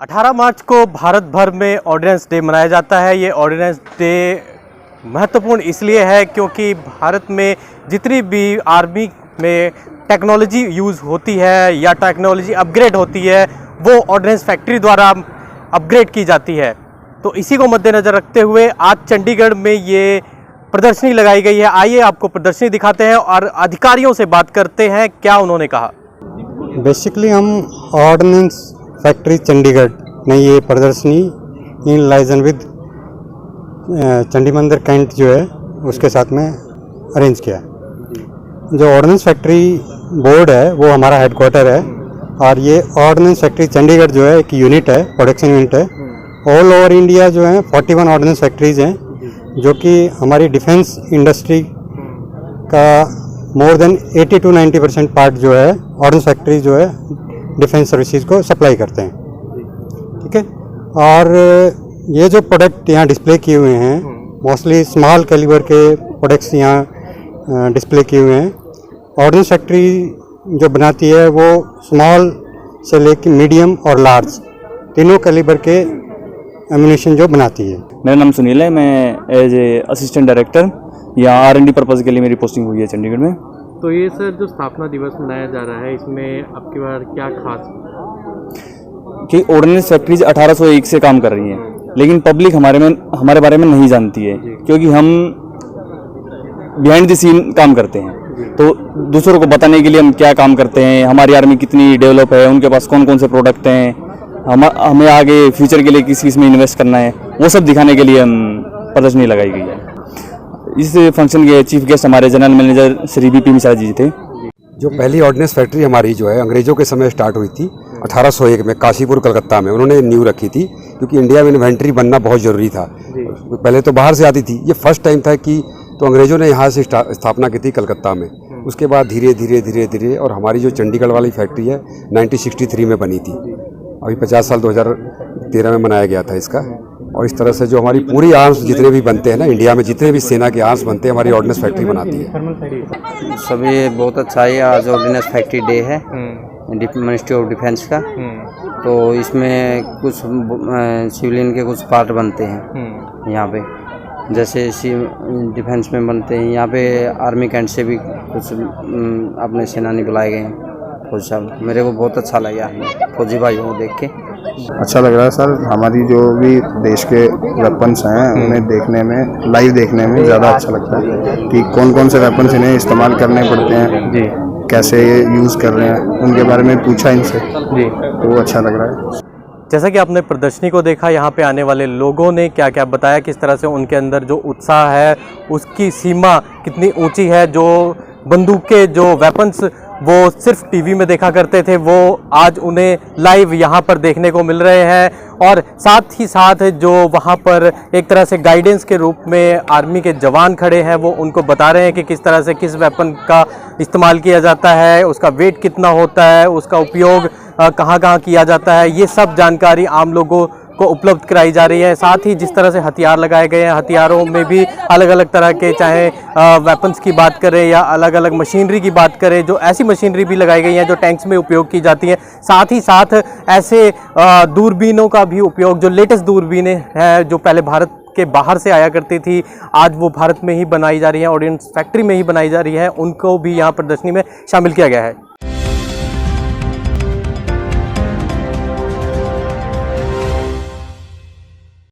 अठारह मार्च को भारत भर में ऑर्डिनेंस डे मनाया जाता है। ये ऑर्डिनेंस डे महत्वपूर्ण इसलिए है क्योंकि भारत में जितनी भी आर्मी में टेक्नोलॉजी यूज़ होती है या टेक्नोलॉजी अपग्रेड होती है वो ऑर्डिनेंस फैक्ट्री द्वारा अपग्रेड की जाती है। तो इसी को मद्देनज़र रखते हुए आज चंडीगढ़ में ये प्रदर्शनी लगाई गई है। आइए आपको प्रदर्शनी दिखाते हैं और अधिकारियों से बात करते हैं क्या उन्होंने कहा। बेसिकली हम ऑर्डिनेंस फैक्ट्री चंडीगढ़ ने ये प्रदर्शनी इन लाइजन विद चंडी मंदिर कैंट जो है उसके साथ में अरेंज किया। जो ऑर्डिनेंस फैक्ट्री बोर्ड है वो हमारा हेडक्वार्टर है और ये ऑर्डिनेंस फैक्ट्री चंडीगढ़ जो है एक यूनिट है, प्रोडक्शन यूनिट है। ऑल ओवर इंडिया जो है 41 ऑर्डिनेंस फैक्ट्रीज हैं जो कि हमारी डिफेंस इंडस्ट्री का मोर देन 80 to 90% पार्ट जो है ऑर्डिनेंस फैक्ट्री जो है डिफेंस सर्विसेज को सप्लाई करते हैं। ठीक है, और ये जो प्रोडक्ट यहाँ डिस्प्ले किए हुए हैं मोस्टली स्मॉल कैलिबर के प्रोडक्ट्स यहाँ डिस्प्ले किए हुए हैं। ऑर्डिनेंस फैक्ट्री जो बनाती है वो स्मॉल से लेकर मीडियम और लार्ज तीनों कैलिबर के एम्यूनिशन जो बनाती है। मेरा नाम सुनील है, मैं एज ए असिस्टेंट डायरेक्टर यहाँ R&D पर्पज़ के लिए मेरी पोस्टिंग हुई है चंडीगढ़ में। तो ये सर जो स्थापना दिवस मनाया जा रहा है इसमें आपकी बार क्या खास कि ऑर्डिनेंस फैक्ट्रीज 1801 से काम कर रही हैं, लेकिन पब्लिक हमारे बारे में नहीं जानती है क्योंकि हम बिहाइंड द सीन काम करते हैं। तो दूसरों को बताने के लिए हम क्या काम करते हैं, हमारी आर्मी कितनी डेवलप है, उनके पास कौन कौन से प्रोडक्ट हैं, हमें आगे फ्यूचर के लिए किस किस में इन्वेस्ट करना है, वो सब दिखाने के लिए हम प्रदर्शनी लगाई गई है। इस फंक्शन के चीफ गेस्ट हमारे general manager Shri BP Mishra ji थे। जो पहली ऑर्डिनेंस फैक्ट्री हमारी जो है अंग्रेजों के समय स्टार्ट हुई थी 1801 में काशीपुर कलकत्ता में, उन्होंने न्यू रखी थी क्योंकि इंडिया में इन्वेंट्री बनना बहुत ज़रूरी था। पहले तो बाहर से आती थी, ये फर्स्ट टाइम था कि तो अंग्रेजों ने यहाँ से स्थापना की थी कलकत्ता में। उसके बाद धीरे धीरे और हमारी जो चंडीगढ़ वाली फैक्ट्री है 1963 में बनी थी। अभी 50 साल 2013 में मनाया गया था इसका। और इस तरह से जो हमारी पूरी आर्म्स जितने भी बनते हैं ना इंडिया में, जितने भी सेना के आर्म्स बनते हैं हमारी ऑर्डिनेंस फैक्ट्री बनाती है। सभी बहुत अच्छा है। आज ऑर्डिनेंस फैक्ट्री डे है मिनिस्ट्री ऑफ डिफेंस का, तो इसमें कुछ सिविलियन के कुछ पार्ट बनते हैं यहाँ पे, जैसे डिफेंस में बनते हैं। यहाँ पे आर्मी कैंट से भी कुछ अपने सेनानी बुलाए गए हैं फौजी साहब। मेरे को बहुत अच्छा लगा फौजी भाइयों को देख के। अच्छा लग रहा है सर, हमारी जो भी देश के वेपन्स हैं उन्हें देखने में, लाइव देखने में ज़्यादा अच्छा लगता है कि कौन कौन से वेपन्स इन्हें इस्तेमाल करने पड़ते हैं जी, कैसे यूज़ कर रहे हैं, उनके बारे में पूछा इनसे जी, तो वो अच्छा लग रहा है। जैसा कि आपने प्रदर्शनी को देखा, यहाँ पे आने वाले लोगों ने क्या क्या बताया, किस तरह से उनके अंदर जो उत्साह है उसकी सीमा कितनी ऊंची है। जो बंदूकें, जो वेपन्स वो सिर्फ टीवी में देखा करते थे वो आज उन्हें लाइव यहाँ पर देखने को मिल रहे हैं। और साथ ही साथ जो वहाँ पर एक तरह से गाइडेंस के रूप में आर्मी के जवान खड़े हैं वो उनको बता रहे हैं कि किस तरह से किस वेपन का इस्तेमाल किया जाता है, उसका वेट कितना होता है, उसका उपयोग कहाँ कहाँ किया जाता है। ये सब जानकारी आम लोगों को उपलब्ध कराई जा रही है। साथ ही जिस तरह से हथियार लगाए गए हैं, हथियारों में भी अलग अलग तरह के, चाहे वेपन्स की बात करें या अलग अलग मशीनरी की बात करें, जो ऐसी मशीनरी भी लगाई गई है जो टैंक्स में उपयोग की जाती है। साथ ही साथ ऐसे दूरबीनों का भी उपयोग, जो लेटेस्ट दूरबीनें हैं जो पहले भारत के बाहर से आया करती थी, आज वो भारत में ही बनाई जा रही है, ऑर्डिनेंस फैक्ट्री में ही बनाई जा रही है, उनको भी यहाँ प्रदर्शनी में शामिल किया गया है।